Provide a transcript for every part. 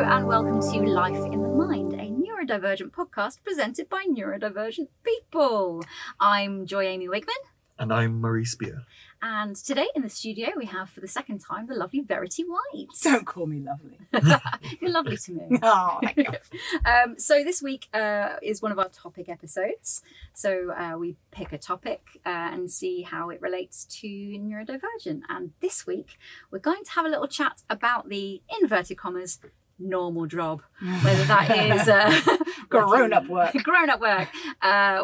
and welcome to Life in the Mind, a neurodivergent podcast presented by neurodivergent people. I'm Joy Amy Wigman. And I'm Murray Spear. And today in the studio we have for the second time the lovely Verity White. Don't call me lovely. You're lovely to me. Oh, thank you. So this week is one of our topic episodes. So we pick a topic and see how it relates to neurodivergent. And this week we're going to have a little chat about the inverted commas normal job, whether that is grown-up work,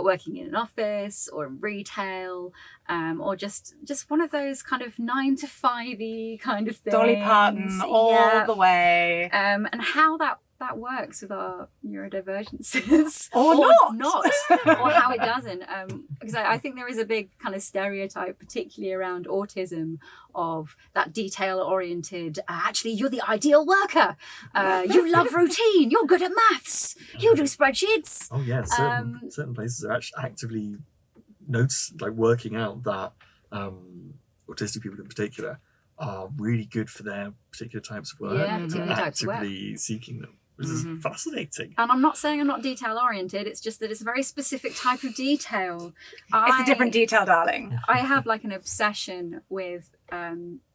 working in an office or in retail, or just one of those kind of 9 to 5-y kind of things. Dolly Parton all the way, and how that works with our neurodivergences or not, or how it doesn't, because I think there is a big kind of stereotype, particularly around autism, of that detail-oriented, actually you're the ideal worker, you love routine, you're good at maths, you do spreadsheets. Oh yeah, certain places are actually actively working out that autistic people in particular are really good for their particular types of work, and actively seeking them. This is fascinating. And I'm not saying I'm not detail-oriented, it's just that it's a very specific type of detail. It's a different detail, darling. I have like an obsession with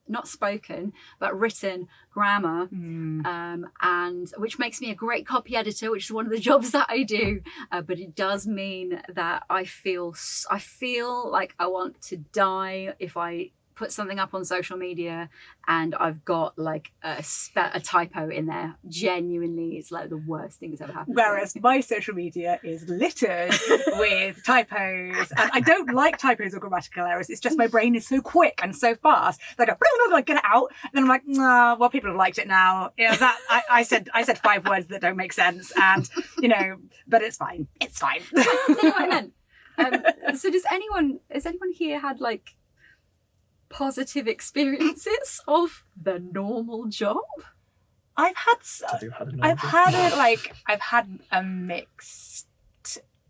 not spoken but written grammar, and which makes me a great copy editor, which is one of the jobs that I do, but it does mean that I feel like I want to die if I put something up on social media and I've got like a typo in there. Genuinely, it's like the worst thing that's ever happened. Whereas my social media is littered with typos, and I don't like typos or grammatical errors. It's just my brain is so quick and so fast that I go, get it out, and then I'm like, nah, well, people have liked it now. Yeah, that I said 5 words that don't make sense, and but it's fine. It's fine. That's what I meant. So has anyone here had like positive experiences of the normal job? I've had a mixed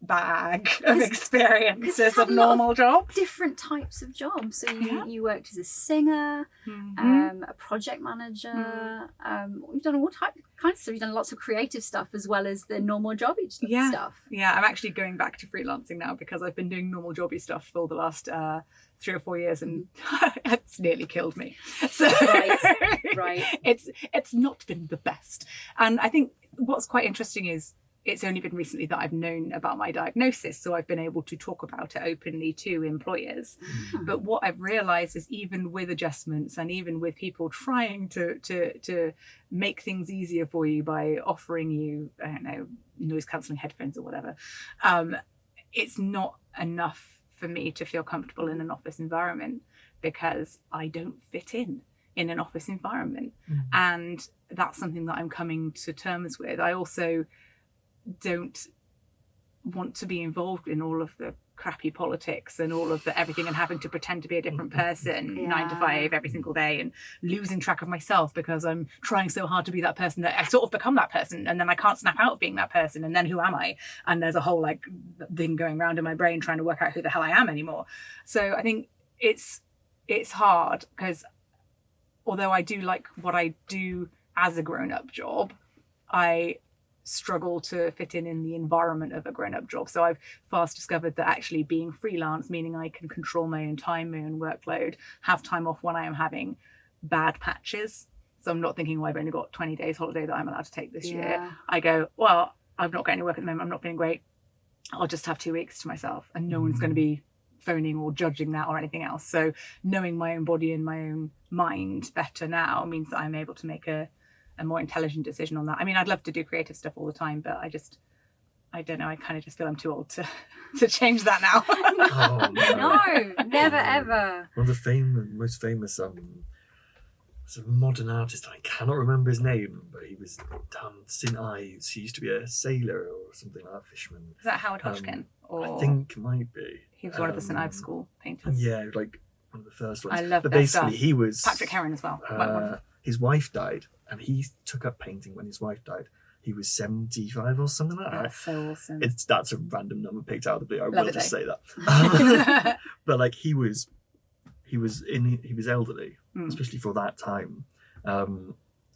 bag of experiences of normal jobs. Different types of jobs. So you worked as a singer, a project manager. You've done all kinds of stuff. You've done lots of creative stuff as well as the normal jobby stuff. Yeah, I'm actually going back to freelancing now because I've been doing normal jobby stuff for the last 3 or 4 years, and it's nearly killed me. So right. It's not been the best. And I think what's quite interesting is it's only been recently that I've known about my diagnosis, so I've been able to talk about it openly to employers. But what I've realised is even with adjustments and even with people trying to make things easier for you by offering you, I don't know, noise cancelling headphones or whatever, it's not enough for me to feel comfortable in an office environment because I don't fit in an office environment. And that's something that I'm coming to terms with. I also don't want to be involved in all of the crappy politics and all of the everything and having to pretend to be a different person 9 to 5 every single day and losing track of myself because I'm trying so hard to be that person that I sort of become that person, and then I can't snap out of being that person, and then who am I? And there's a whole thing going around in my brain trying to work out who the hell I am anymore. So I think it's hard because although I do like what I do as a grown-up job, I struggle to fit in the environment of a grown-up job. So I've fast discovered that actually being freelance, meaning I can control my own time, my own workload, have time off when I am having bad patches. So I'm not thinking, I've only got 20 days holiday that I'm allowed to take this year. I go, well, I've not got any work at the moment, I'm not feeling great, I'll just have 2 weeks to myself, and no one's going to be phoning or judging that or anything else. So knowing my own body and my own mind better now means that I'm able to make a more intelligent decision on that. I mean, I'd love to do creative stuff all the time, but I don't know, I kind of just feel I'm too old to change that now. No, never ever. One of the most famous sort of modern artist, I cannot remember his name, but he was down St. Ives. He used to be a sailor or something like that, fisherman. Is that Howard Hodgkin? I think it might be. He was one of the St. Ives school painters. Yeah, like one of the first ones. I love but that basically stuff. He was Patrick Heron as well. His wife died, and he took up painting when his wife died. He was 75 or something like that. That's so awesome. That's a random number picked out of the blue. I Lovely. will just say that. But like he was elderly, especially for that time.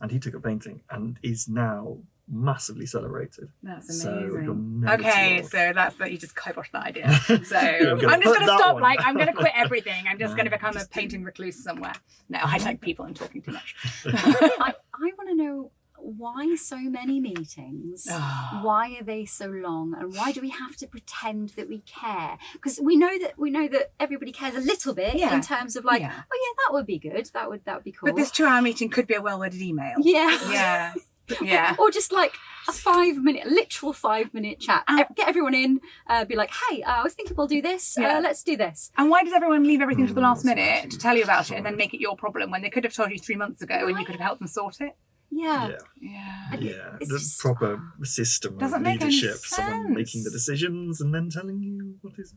and he took up painting and is now massively celebrated. That's So amazing. you're never Okay, too old. so that's that. You just kiboshed that idea. So I'm gonna I'm just put going to that stop. one. Like, I'm going to quit everything. I'm just No, going to become a just painting recluse somewhere. No, I like people. I'm talking too much. I want to know, why so many meetings? Oh. Why are they so long? And why do we have to pretend that we care? Because we know that everybody cares a little bit in terms of like, oh yeah, that would be good. That would be cool. But this 2-hour meeting could be a well-worded email. Yeah. Yeah. Or just like a literal 5-minute chat. Get everyone in, be like, hey, I was thinking we'll do this. Let's do this. And why does everyone leave everything to the last minute to tell you about it and then make it your problem when they could have told you 3 months ago and you could have helped them sort it? Yeah. The just proper system of doesn't make any leadership, someone sense. making the decisions and then telling you what is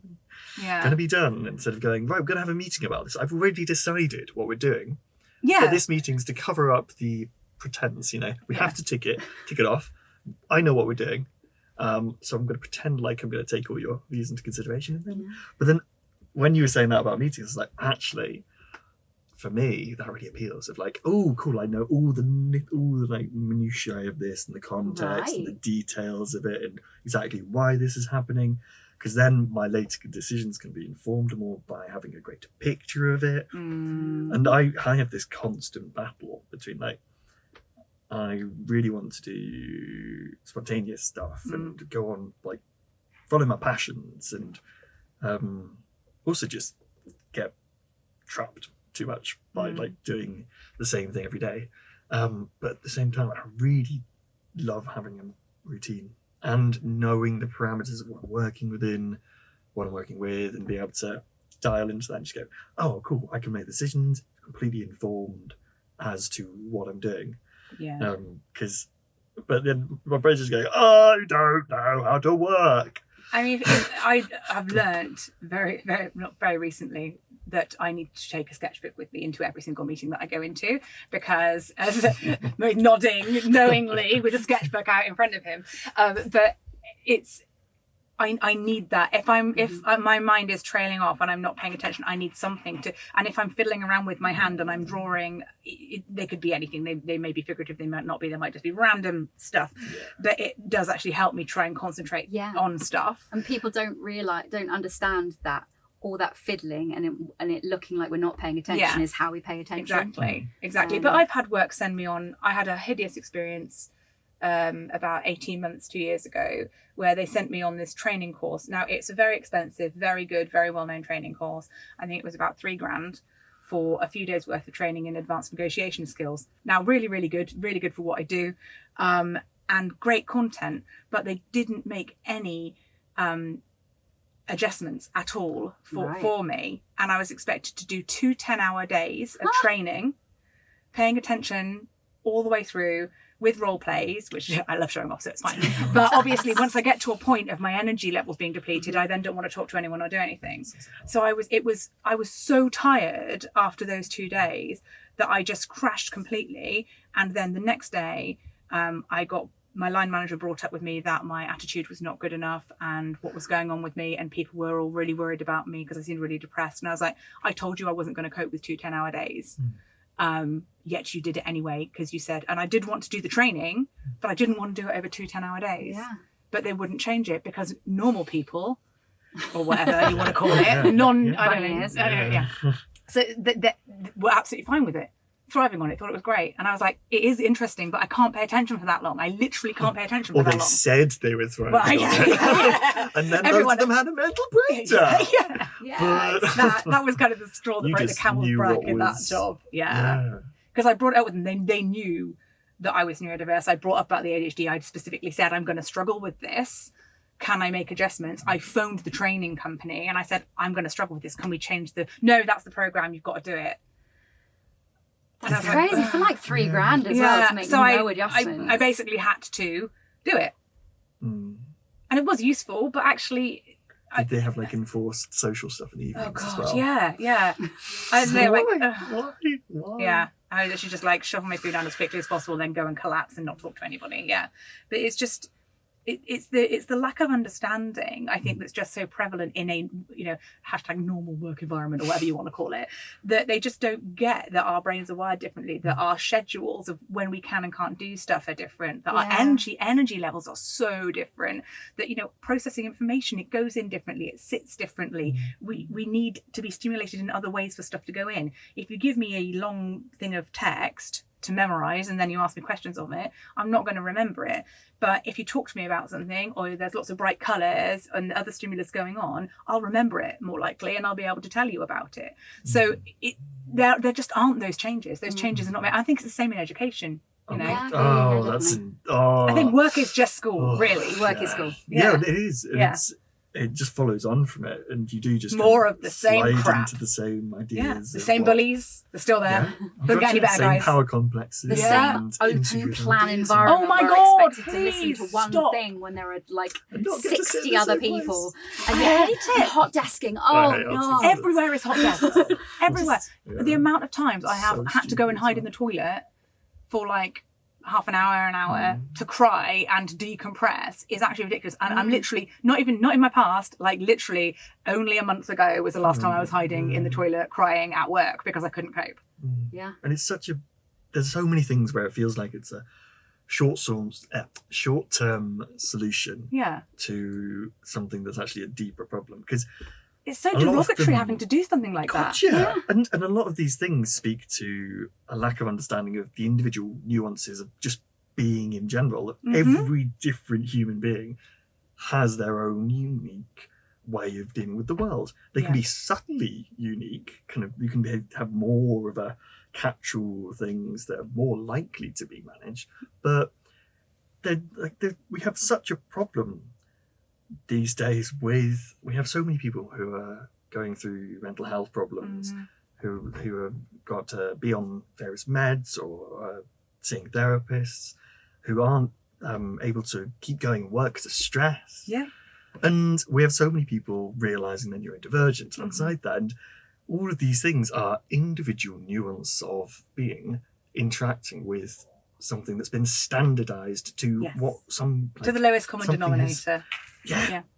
Yeah. going to be done, instead of going, right, we're going to have a meeting about this. I've already decided what we're doing. Yeah. But this meeting's to cover up the pretense, we have to tick it off. I know what we're doing. So I'm going to pretend like I'm going to take all your views into consideration. But then when you were saying that about meetings, it's like, actually, for me, that really appeals. Of like, oh, cool, I know all the like minutiae of this and the context and the details of it and exactly why this is happening. Because then my later decisions can be informed more by having a greater picture of it. And I have this constant battle between like, I really want to do spontaneous stuff and go on like follow my passions and also just get trapped too much by like doing the same thing every day. But at the same time, I really love having a routine and knowing the parameters of what I'm working within, what I'm working with, and being able to dial into that and just go, oh, cool, I can make decisions completely informed as to what I'm doing. Yeah. But then my brain's just going, I don't know how to work. I mean, I've learned not very recently that I need to take a sketchbook with me into every single meeting that I go into, because as nodding knowingly with a sketchbook out in front of him, but it's I need that. If my mind is trailing off and I'm not paying attention, I need something to. And if I'm fiddling around with my hand and I'm drawing, they could be anything. They may be figurative. They might not be. They might just be random stuff. But it does actually help me try and concentrate on stuff. And people don't understand that all that fiddling and it looking like we're not paying attention is how we pay attention. Exactly. But I've had work send me on. I had a hideous experience about 18 months, 2 years ago, where they sent me on this training course. Now, it's a very expensive, very good, very well-known training course. I think it was about $3,000 for a few days worth of training in advanced negotiation skills. Now, really, really good for what I do, and great content, but they didn't make any adjustments at all for me. And I was expected to do 2 10-hour days of training, paying attention all the way through, with role plays, which I love showing off, so it's fine. But obviously, once I get to a point of my energy levels being depleted, I then don't want to talk to anyone or do anything. So I was so tired after those 2 days that I just crashed completely. And then the next day, I got my line manager brought up with me that my attitude was not good enough and what was going on with me, and people were all really worried about me because I seemed really depressed. And I was like, I told you I wasn't going to cope with 2 10-hour days. Yet you did it anyway because you said, and I did want to do the training, but I didn't want to do it over 2 10-hour days. But they wouldn't change it because normal people, or whatever you want to call it, I don't know. So they were absolutely fine with it, thriving on it, thought it was great. And I was like, it is interesting, but I can't pay attention for that long. I literally can't pay attention for that long. Or they said they were thriving on it. And then loads of them had a mental breakdown. That was kind of the straw that broke the camel's back in that job. Because I brought it up with them. They knew that I was neurodiverse. I brought up about the ADHD. I specifically said, I'm going to struggle with this. Can I make adjustments? I phoned the training company and I said, I'm going to struggle with this. Can we change no, that's the program. You've got to do it. That's crazy for like $3,000 as well to make no adjustments. I basically had to do it. And it was useful, but actually... Did they have like enforced social stuff in the evenings as well? Yeah. And they're like, why? Yeah. I should just like shovel my food down as quickly as possible, then go and collapse and not talk to anybody. Yeah. But it's just, it's the lack of understanding, I think, that's just so prevalent in a, you know, hashtag normal work environment or whatever you want to call it, that they just don't get that our brains are wired differently, that our schedules of when we can and can't do stuff are different, that our energy levels are so different, that, you know, processing information, it goes in differently, it sits differently. We need to be stimulated in other ways for stuff to go in. If you give me a long thing of text to memorize and then you ask me questions on it, I'm not going to remember it. But if you talk to me about something, or there's lots of bright colors and other stimulus going on, I'll remember it more likely, and I'll be able to tell you about it. So there just aren't those changes. Those changes are not made. I think it's the same in education. You know, I think work is just school. Really, work is school. Yeah, it is. It just follows on from it, and you do just more of the same crap into the same ideas. Yeah, the same bullies, they're still there. Don't get any better, same guys. Power complexes. The same open plan environment. Oh my where God! We're expected to listen to one thing when there are like 60 other people. And I hate it. Hot desking. Oh no! Everywhere is hot desks. Everywhere. The amount of times I have had to go and hide in the toilet for like half an hour to cry and decompress is actually ridiculous. And I'm literally not in my past, like literally only a month ago was the last time I was hiding in the toilet crying at work because I couldn't cope. Yeah. And it's there's so many things where it feels like it's a short-term solution to something that's actually a deeper problem, because it's so derogatory having to do something like that. Yeah. And a lot of these things speak to a lack of understanding of the individual nuances of just being in general. Every different human being has their own unique way of dealing with the world. They can be subtly unique. You can have more of a catch-all things that are more likely to be managed. But we have such a problem these days we have so many people who are going through mental health problems, who have got to be on various meds or seeing therapists, who aren't able to keep going work because of stress. Yeah. And we have so many people realising they're neurodivergent alongside that. And all of these things are individual nuance of being interacting with something that's been standardised to to the lowest common denominator.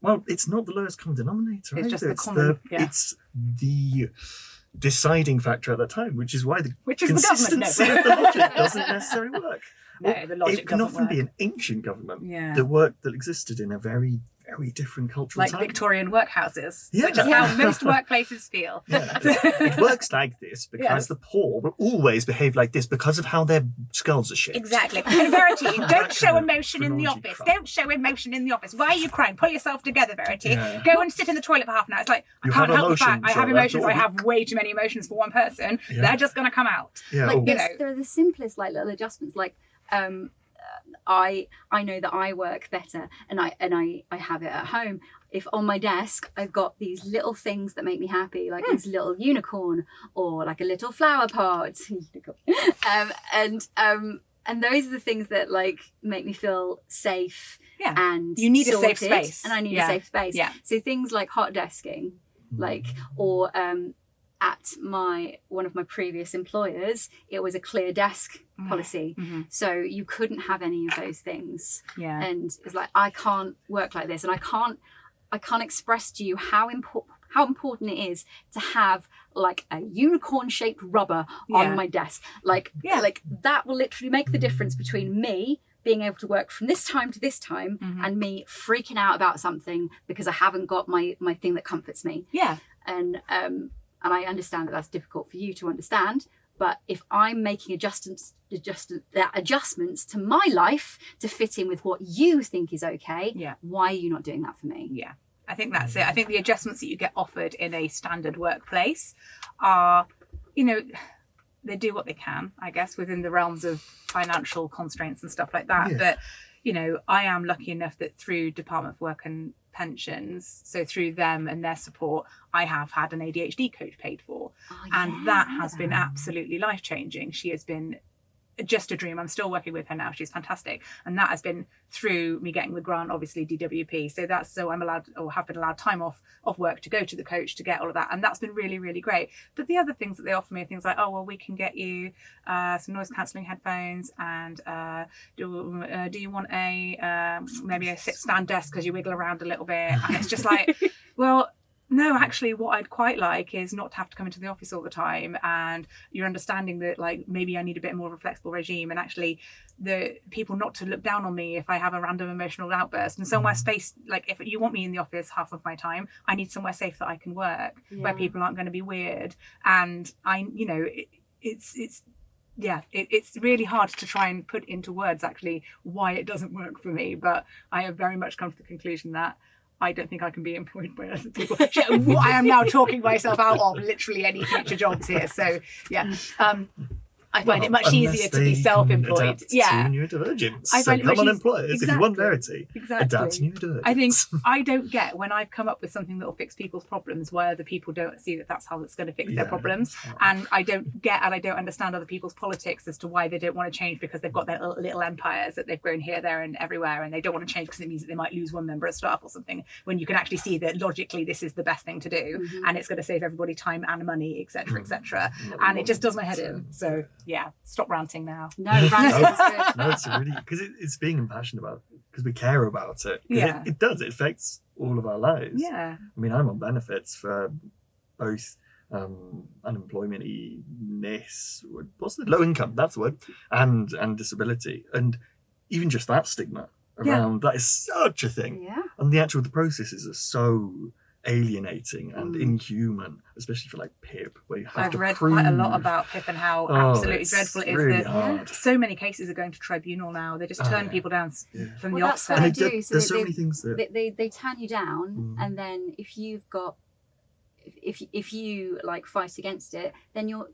Well, it's not the lowest common denominator. It's just the common. It's the deciding factor at that time, which is why the the consistency government. of the logic doesn't necessarily work. No, the logic it can doesn't often work. be an ancient government that existed in a very, very different cultural time. Like Victorian workhouses, which is how most workplaces feel. It works like this because the poor will always behave like this because of how their skulls are shaped. Exactly. And Verity, don't show emotion in the office. Don't show emotion in the office. Why are you crying? Pull yourself together, Verity. Go and sit in the toilet for half an hour. It's like, I can't help the fact I have emotions. I have way too many emotions for one person. They're just going to come out. They're the simplest little adjustments. I know that I work better and I have it at home. If on my desk I've got these little things that make me happy, like this little unicorn or like a little flower pot, and those are the things that make me feel safe. And you need sorted, a safe space, and I need a safe space. So things like hot desking, or at one of my previous employers, it was a clear desk policy. So you couldn't have any of those things. And it's like, I can't work like this, and I can't express to you how important it is to have like a unicorn shaped rubber on my desk. That will literally make the difference between me being able to work from this time to this time and me freaking out about something because I haven't got my thing that comforts me. And I understand that that's difficult for you to understand, but if I'm making adjustments to my life to fit in with what you think is okay, why are you not doing that for me? I think that's it. I think the adjustments that you get offered in a standard workplace are, they do what they can, I guess, within the realms of financial constraints and stuff like that. But, I am lucky enough that through Department for Work and Pensions, so through them and their support, I have had an ADHD coach paid for. And that has been absolutely life-changing. She has been just a dream. I'm still working with her now. She's fantastic. And that has been through me getting the grant, obviously DWP. So I'm allowed, or have been allowed, time off work to go to the coach to get all of that. And that's been really, really great. But the other things that they offer me are things like, oh, well, we can get you some noise cancelling headphones, and do you want maybe a sit-stand desk because you wiggle around a little bit? And it's just like, well, no, actually, what I'd quite like is not to have to come into the office all the time, and you're understanding that, like, maybe I need a bit more of a flexible regime, and actually the people not to look down on me if I have a random emotional outburst, and somewhere space, like, if you want me in the office half of my time, I need somewhere safe that I can work, where people aren't going to be weird. And it's really hard to try and put into words actually why it doesn't work for me, but I have very much come to the conclusion that I don't think I can be employed by other people. I am now talking myself out of literally any future jobs here. So I find it much easier to be self-employed. To neurodivergence. I find come on, employers. If you want Verity, adapt to neurodivergence. I think I don't get, when I've come up with something that will fix people's problems, why other people don't see that that's how it's going to fix their problems. And I don't get, and I don't understand other people's politics as to why they don't want to change, because they've got their little empires that they've grown here, there and everywhere, and they don't want to change because it means that they might lose one member of staff or something, when you can actually see that logically this is the best thing to do, and it's going to save everybody time and money, etc., etc. And it just does my head in. So yeah, stop ranting now. No, ranting is good. No, it's really, because it's being impassioned about, because we care about it. Yeah. It does. It affects all of our lives. Yeah. I mean, I'm on benefits for both unemployment-ness, what's the low income? That's the word, and disability, and even just that stigma around that is such a thing. Yeah. And the processes are so alienating and inhuman, especially for like PIP, where you have I've to read prove. quite a lot about PIP and how absolutely dreadful it is. Really that hard. so many cases are going to tribunal now. They just turn people down from the That's offset. what they do. So there's so many things that they turn you down, and then if you've got, if you like fight against it, then you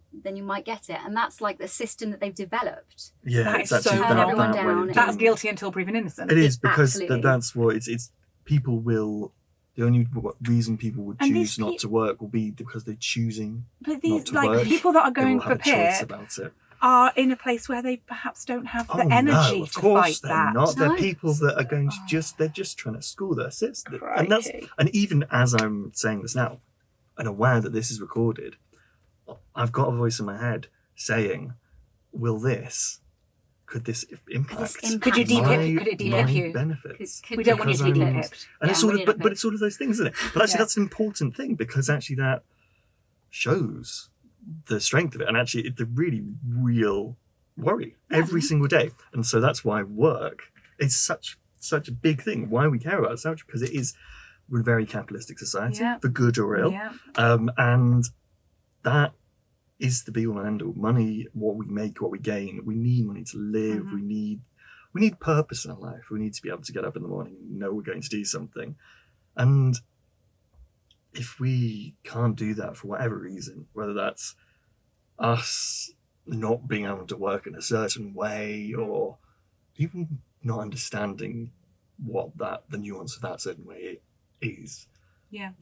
might get it, and that's like the system that they've developed. Yeah, that it's is so actually wrong. Everyone that way down. of That's doing it. guilty until proven innocent. It is, because Absolutely. that's what it's people will. The only reason people would And choose these not to work will be because they're choosing But not these to like work. people that are They going will for have a choice PIP about it. are in a place where they perhaps don't have the Oh, energy no, of to course fight they're that. not. They're No. people that are going to they're just trying to school their system. Crikey. And even as I'm saying this now, and aware that this is recorded, I've got a voice in my head saying, could this impact Could you DPIP? Could it DPIP my you? benefits? We don't want you to be Because DPIP'd. And it's Yeah, all we of, need a but it's all of those things, isn't it? But actually, that's an important thing, because actually that shows the strength of it, and actually it's a really real worry every single day. And so that's why work is such a big thing. Why we care about it so much, because we're a very capitalistic society, for good or ill, and that is the be all and end all. Money, what we make, what we gain. We need money to live. We need purpose in our life. We need to be able to get up in the morning and know we're going to do something. And if we can't do that for whatever reason, whether that's us not being able to work in a certain way, or even not understanding what the nuance of that certain way is,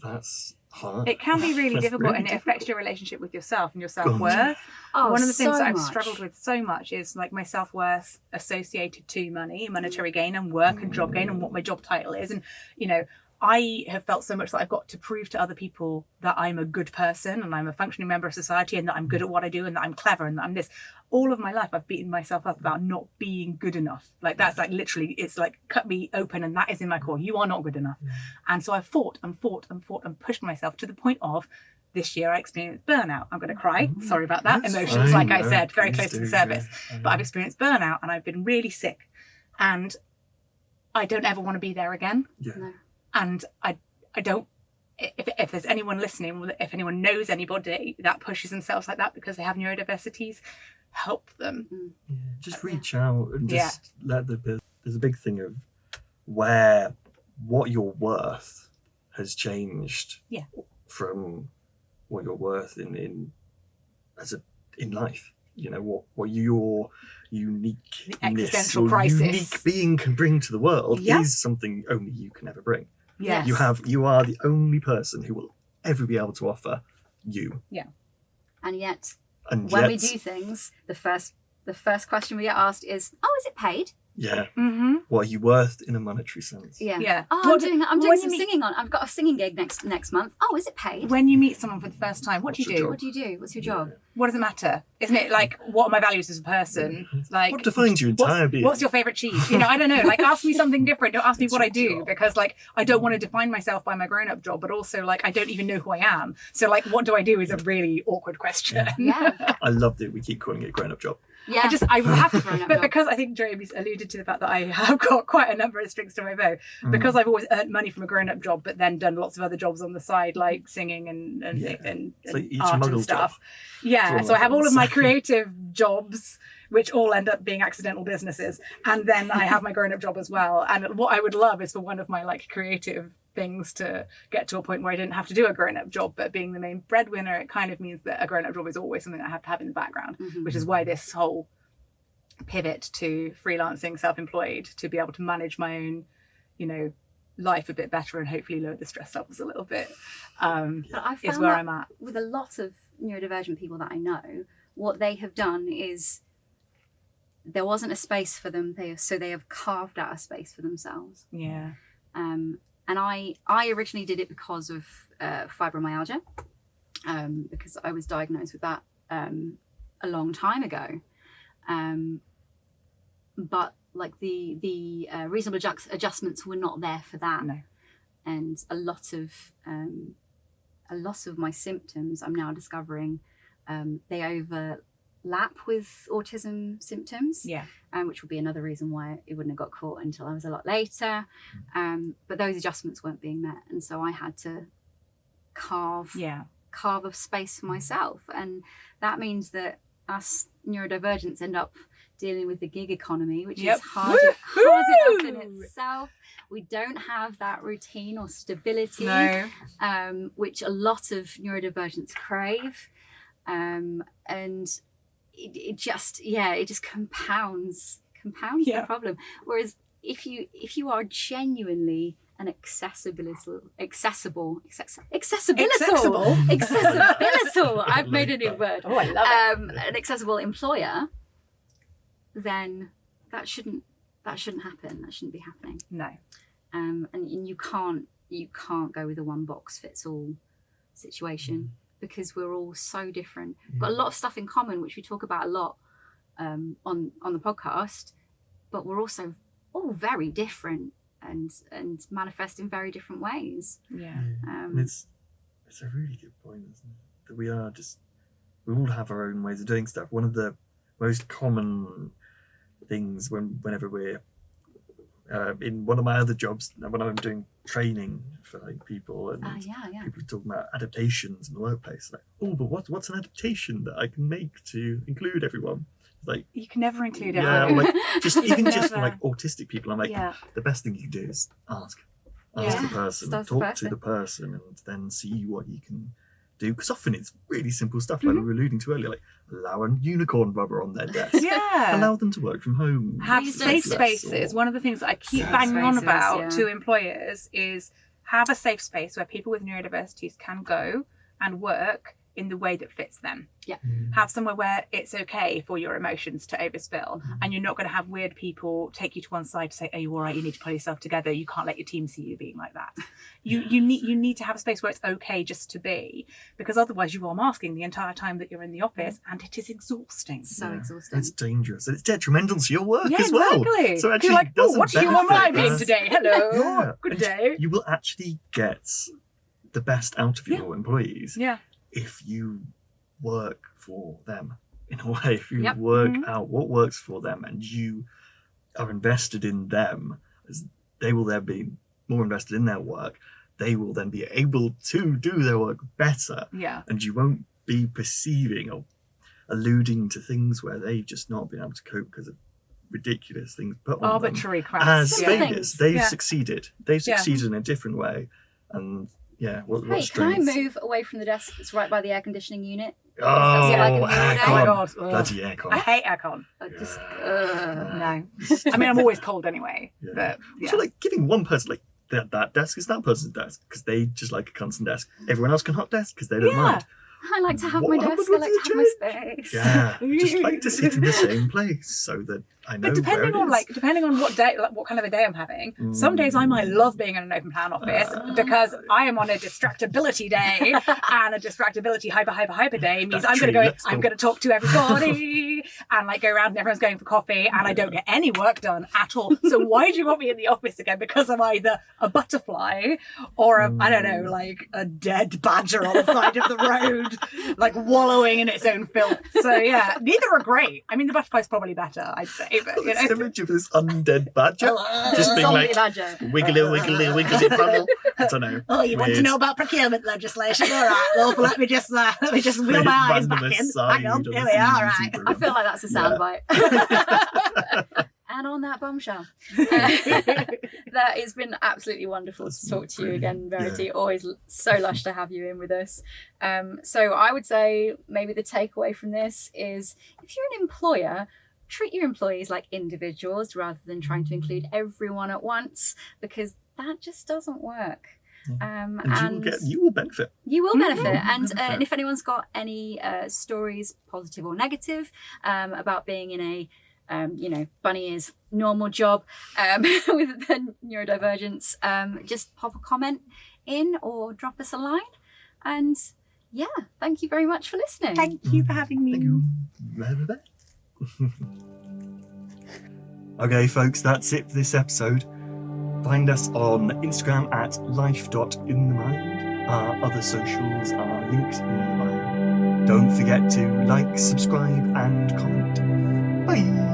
that's hard. It can be really That's difficult, really and it difficult. affects your relationship with yourself and your self-worth. Oh, One of the things so that I've much. struggled with so much is like my self-worth associated to money, monetary gain and work and job gain, and what my job title is. And I have felt so much that I've got to prove to other people that I'm a good person and I'm a functioning member of society, and that I'm good at what I do, and that I'm clever, and that I'm this. All of my life I've beaten myself up about not being good enough. Like that's like literally, it's like cut me open, and that is in my core. You are not good enough. And so I've fought and pushed myself to the point of this year I experienced burnout. I'm going to cry. Sorry about that. That's Emotions, fine. like I No, said, very please close to the do, service. yeah. But I've experienced burnout, and I've been really sick, and I don't ever want to be there again. Yeah. No. And I don't, if there's anyone listening, if anyone knows anybody that pushes themselves like that because they have neurodiversities, help them. Yeah, just reach out and just there's a big thing of what you're worth has changed from what you're worth in life. What your uniqueness, existential your crisis. unique being can bring to the world is something only you can ever bring. Yes. You are the only person who will ever be able to offer you. And yet, And when yet, we do things, the first the first question we get asked is, "Oh, is it paid?" Yeah. Mm-hmm. What are you worth in a monetary sense? Yeah. Oh, I'm doing some singing on. I've got a singing gig next month. Oh, is it paid? When you meet someone for the first time, what do you do? What do you do? What's your job? What does it matter? Isn't it like, what are my values as a person? Like, What defines your entire being? What's your favourite cheese? You know, I don't know. Like, ask me something different. Don't ask me what I do, because like, I don't want to define myself by my grown-up job, but also like, I don't even know who I am. So like, what do I do is a really awkward question. Yeah. I love that we keep calling it a grown-up job. Yeah. I have to, Grown-up but job. because I think Jeremy's alluded to the fact that I have got quite a number of strings to my bow, because I've always earned money from a grown-up job, but then done lots of other jobs on the side, like singing and It's like each art and muggle's stuff. job. Yeah, It's so all I have all of my things. creative jobs, which all end up being accidental businesses, and then I have my grown-up job as well. And what I would love is for one of my like creative things to get to a point where I didn't have to do a grown-up job, but being the main breadwinner, it kind of means that a grown-up job is always something I have to have in the background, which is why this whole pivot to freelancing, self-employed, to be able to manage my own, you know, life a bit better and hopefully lower the stress levels a little bit, But I is found where that I'm at. with a lot of neurodivergent people that I know, what they have done is there wasn't a space for them. They have carved out a space for themselves. Yeah. And I originally did it because of fibromyalgia, because I was diagnosed with that a long time ago. But like the reasonable adjustments were not there for that. No. And a lot of my symptoms, I'm now discovering, they overlap with autism symptoms. Yeah. Which would be another reason why it wouldn't have got caught until I was a lot later. But those adjustments weren't being met, and so I had to carve a space for myself, and that means that us neurodivergents end up dealing with the gig economy, which is hard enough in itself. We don't have that routine or stability, which a lot of neurodivergents crave, and it just compounds the problem. Whereas if you are genuinely an accessible. I've made a new word. Oh, I love it. An accessible employer, then that shouldn't happen. That shouldn't be happening. No. And you can't go with a one box fits all situation, because we're all so different. We've got a lot of stuff in common, which we talk about a lot on the podcast, but we're also all very different and manifest in very different ways. Yeah. And it's a really good point, isn't it? That we all have our own ways of doing stuff. One of the most common things whenever we're in one of my other jobs, when I'm doing training for like people, and people are talking about adaptations in the workplace, like, oh, but what's an adaptation that I can make to include everyone? Like, you can never include yeah, everyone. like just Never. for like autistic people, I'm like, the best thing you can do is ask the person, talk to the person, and then see what you can do. Because often it's really simple stuff, like we were alluding to earlier, like allow a unicorn rubber on their desk, allow them to work from home, have safe spaces. One of the things that I keep banging on about to employers is have a safe space where people with neurodiversities can go and work in the way that fits them. Have somewhere where it's okay for your emotions to overspill, and you're not going to have weird people take you to one side to say, "Are you all right? You need to pull yourself together. You can't let your team see you being like that." You need to have a space where it's okay just to be, because otherwise you are masking the entire time that you're in the office, and it is exhausting. So exhausting. It's dangerous, and it's detrimental to your work Yeah, as well. exactly. So actually, you're like, doesn't what do you want my benefit being us. today? Hello, Yeah. good And day. You will actually get the best out of your employees if you work for them in a way. If you work out what works for them, and you are invested in them, as they will then be more invested in their work, they will then be able to do their work better. And you won't be perceiving or alluding to things where they've just not been able to cope because of ridiculous things put on Arbitrary them crap. as Yeah. failures. They've succeeded. They've succeeded in a different way. And what Hey, can I strengths? move away from the desk that's right by the air conditioning unit? Oh, That's what I can do all day. Oh my aircon. God. Bloody aircon. I hate aircon. No. I mean, I'm always cold anyway. But So like giving one person like that desk is that person's desk because they just like a constant desk. Everyone else can hot desk because they don't mind. I like to have What my happened desk. I with like the to have my space. Yeah, just like to sit in the same place so that I know But depending where on it is. depending on what day, like what kind of a day I'm having, some days I might love being in an open plan office because I am on a distractibility day, and a distractibility hyper day means I'm going to talk to everybody and like go around and everyone's going for coffee, and I don't get any work done at all. So why do you want me in the office again? Because I'm either a butterfly or I don't know, like a dead badger on the side of the road, like wallowing in its own filth. So yeah, neither are great. I mean, the butterfly's probably better, I'd say. But, you This know. image of this undead badger just being Zombie like badger. wiggly bubble. I don't know. Oh, you want to Weird. know about procurement legislation? All right, well, let me just wheel my eyes back in. Hang on, here we are. All right. I feel like that's a soundbite. And on that bombshell, that it's been absolutely wonderful to talk to you again, Verity. Yeah. Always so lush to have you in with us. So I would say maybe the takeaway from this is, if you're an employer, treat your employees like individuals rather than trying to include everyone at once, because that just doesn't work. And you will benefit. You will benefit. And if anyone's got any stories, positive or negative, about being in a bunny ears normal job with the neurodivergence, just pop a comment in or drop us a line. And yeah, thank you very much for listening. Thank you for having me. Thank you. Okay, folks, that's it for this episode. Find us on Instagram at life.inthemind. Our other socials are linked in the bio. Don't forget to like, subscribe, and comment. Bye.